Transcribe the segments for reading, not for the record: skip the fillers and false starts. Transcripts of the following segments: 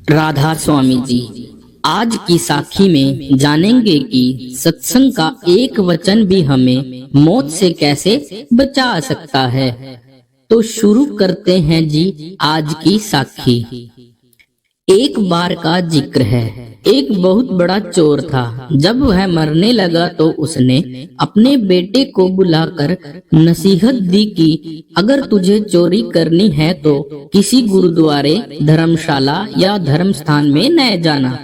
राधा स्वामी जी, आज की साखी में जानेंगे कि सत्संग का एक वचन भी हमें मौत से कैसे बचा सकता है। तो शुरू करते हैं जी आज की साखी। एक बार का जिक्र है। एक बहुत बड़ा चोर था। जब वह मरने लगा तो उसने अपने बेटे को बुलाकर नसीहत दी कि अगर तुझे चोरी करनी है तो किसी गुरुद्वारे, धर्मशाला या धर्म स्थान में न जाना,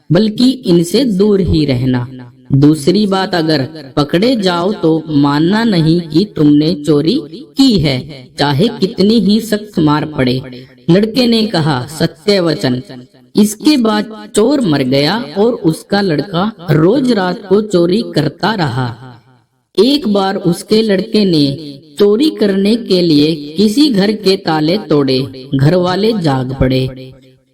बल्कि इनसे दूर ही रहना। दूसरी बात, अगर पकड़े जाओ तो मानना नहीं कि तुमने चोरी की है, चाहे कितनी ही सख्त मार पड़े। लड़के ने कहा, सत्य वचन। इसके बाद चोर मर गया और उसका लड़का रोज रात को चोरी करता रहा। एक बार उसके लड़के ने चोरी करने के लिए किसी घर के ताले तोड़े। घर वाले जाग पड़े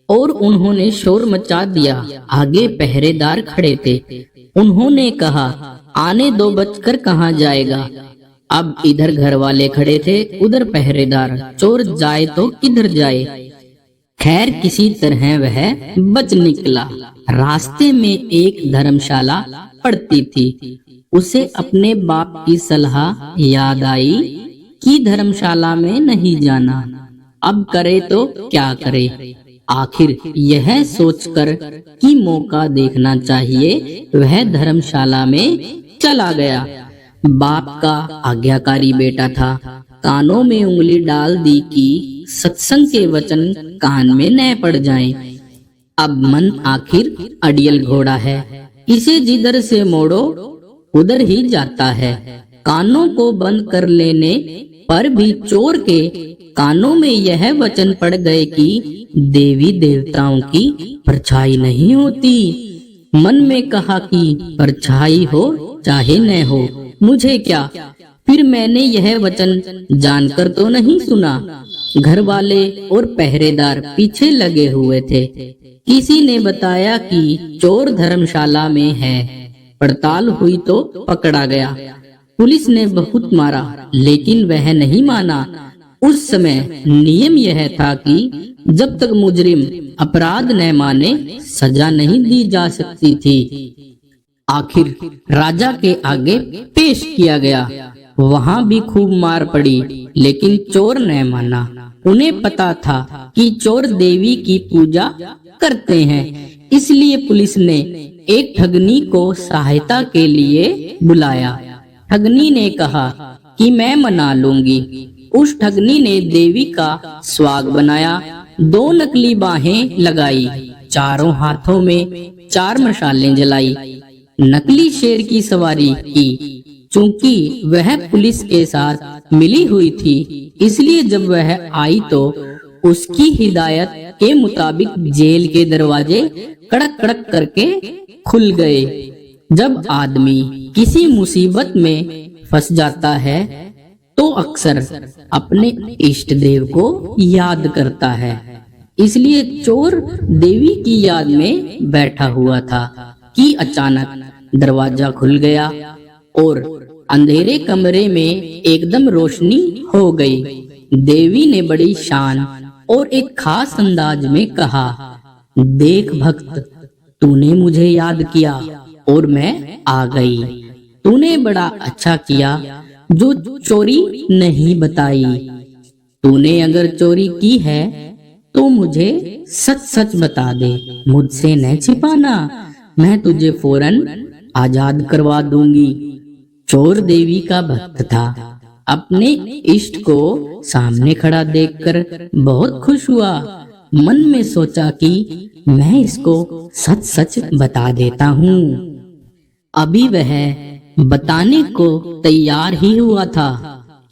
और उन्होंने शोर मचा दिया। आगे पहरेदार खड़े थे। उन्होंने कहा, आने दो, बचकर कहाँ जाएगा। अब इधर घर वाले खड़े थे, उधर पहरेदार। चोर जाए तो किधर जाए। खैर किसी तरह वह बच निकला। रास्ते में एक धर्मशाला पड़ती थी। उसे अपने बाप की सलाह याद आई कि धर्मशाला में नहीं जाना। अब करे तो क्या करे। आखिर यह सोचकर कि मौका देखना चाहिए, वह धर्मशाला में चला गया। बाप का आज्ञाकारी बेटा था। कानों में उंगली डाल दी कि सत्संग के वचन कान में न पड़ जाएं। अब मन आखिर अड़ियल घोड़ा है, इसे जिधर से मोड़ो उधर ही जाता है। कानों को बंद कर लेने पर भी चोर के कानों में यह वचन पड़ गए कि देवी देवताओं की परछाई नहीं होती। मन में कहा कि परछाई हो चाहे न हो, मुझे क्या। फिर मैंने यह वचन जानकर तो नहीं सुना। घर वाले और पहरेदार पीछे लगे हुए थे। किसी ने बताया कि चोर धर्मशाला में है। पड़ताल हुई तो पकड़ा गया। पुलिस ने बहुत मारा, लेकिन वह नहीं माना। उस समय नियम यह था कि जब तक मुजरिम अपराध न माने, सजा नहीं दी जा सकती थी। आखिर राजा के आगे पेश किया गया। वहां भी खूब मार पड़ी, लेकिन चोर न माना। उन्हें पता था कि चोर देवी की पूजा करते हैं, इसलिए पुलिस ने एक ठगनी को सहायता के लिए बुलाया। ठगनी ने कहा कि मैं मना लूंगी। उस ठगनी ने देवी का स्वाग बनाया, 2 नकली बाहें लगाई, चारों हाथों में 4 मशालें जलाई, नकली शेर की सवारी की। चूंकि वह पुलिस के साथ मिली हुई थी, इसलिए जब वह आई तो उसकी हिदायत के मुताबिक जेल के दरवाजे कड़क कड़क करके खुल गए। जब आदमी किसी मुसीबत में फंस जाता है तो अक्सर अपने इष्ट देव को याद करता है। इसलिए चोर देवी की याद में बैठा हुआ था कि अचानक दरवाजा खुल गया और अंधेरे कमरे में एकदम रोशनी हो गई। देवी ने बड़ी शान और एक खास अंदाज में कहा, देख भक्त, तूने मुझे याद किया और मैं आ गई। तूने बड़ा अच्छा किया जो चोरी नहीं बताई। तूने अगर चोरी की है तो मुझे सच सच बता दे, मुझसे न छिपाना। मैं तुझे फौरन आजाद करवा दूंगी। चोर देवी का भक्त था। अपने इष्ट को सामने खड़ा देखकर बहुत खुश हुआ। मन में सोचा कि मैं इसको सच सच बता देता हूँ। अभी वह बताने को तैयार ही हुआ था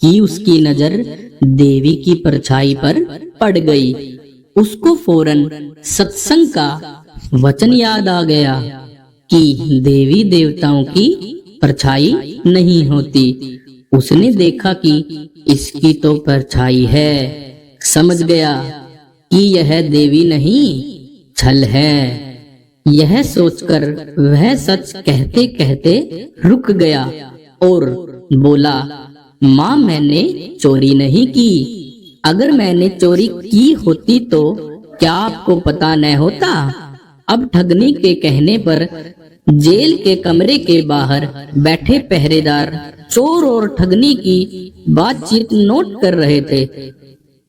कि उसकी नजर देवी की परछाई पर पड़ गई। उसको फौरन सत्संग का वचन याद आ गया कि देवी देवताओं की परछाई नहीं होती। उसने देखा कि इसकी तो परछाई है। समझ गया कि यह देवी नहीं, छल है। यह सोचकर वह सच कहते कहते रुक गया और बोला, माँ, मैंने चोरी नहीं की। अगर मैंने चोरी की होती तो क्या आपको पता न होता? अब ठगनी के कहने पर जेल के कमरे के बाहर बैठे पहरेदार चोर और ठगनी की बातचीत नोट कर रहे थे।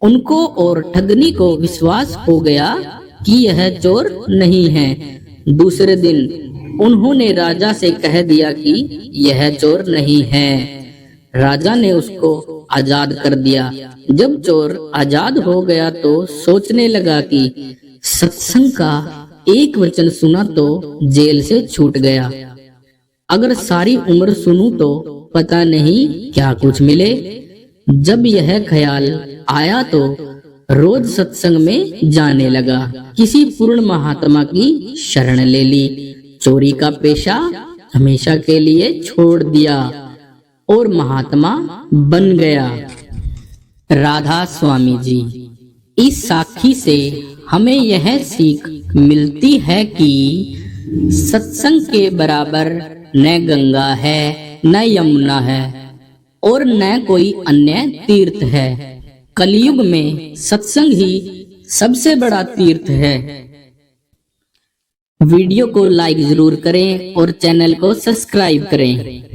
उनको और ठगनी को विश्वास हो गया कि यह चोर नहीं है। दूसरे दिन उन्होंने राजा से कह दिया कि यह चोर नहीं है। राजा ने उसको आजाद कर दिया। जब चोर आजाद हो गया तो सोचने लगा कि सत्संग का एक वचन सुना तो जेल से छूट गया, अगर सारी उम्र सुनूं तो पता नहीं क्या कुछ मिले। जब यह ख्याल आया तो रोज सत्संग में जाने लगा। किसी पूर्ण महात्मा की शरण ले ली, चोरी का पेशा हमेशा के लिए छोड़ दिया और महात्मा बन गया। राधा स्वामी जी। इस साखी से हमें यह सीख मिलती है कि सत्संग के बराबर न गंगा है, न यमुना है और न कोई अन्य तीर्थ है। कलयुग में सत्संग ही सबसे बड़ा तीर्थ है। वीडियो को लाइक जरूर करें और चैनल को सब्सक्राइब करें।